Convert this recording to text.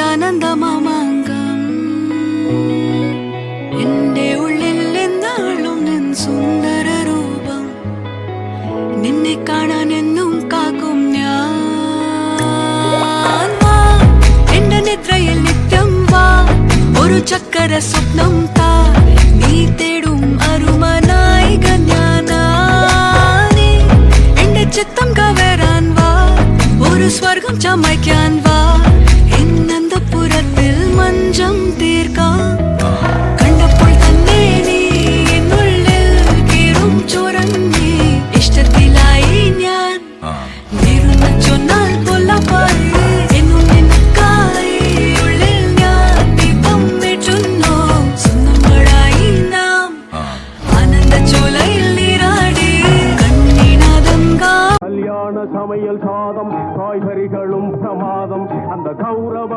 ആനന്ദമാമാങ്കം എന്റെ ഉള്ളിൽ എന്നാളും നിൻ സുന്ദര രൂപം നിന്നെ കാണാൻ എന്നും കാക്കും ഞാൻ വാ എന്റെ നിദ്രയിൽ നിത്യം വാ ഒരു ചക്കര സ്വപ്നം താ നീ തേടും അരുമനായിക ഞാനാണേ എന്റെ ചിത്തം കവരാൻ വാ ഒരു സ്വർഗം ചമയ്ക്കാൻ വാ എന്നന്തപുരത്തിൽ മഞ്ചം തീർക്കാം കണ്ടപ്പോൾ തന്നെ നീ എന്നുള്ളിൽ കീറും ചൊരങ്ങി ഇഷ്ടത്തിലായി ഞാൻ നേരുന്ന ചൊന്നാൽ കൊല്ലപ്പായി എന്നും നിനക്കായി ഉള്ളിൽ ഞാൻ ദീപം വെട്ടുന്നു സ്വന്തങ്ങളായി നാം ആനന്ദ ചോലയിൽ നീരാടി കണ്ണിനാദം கல்யாண சமையல் சாதம் காய்கறிகளும் பிரமாதம் அந்த கௌரவ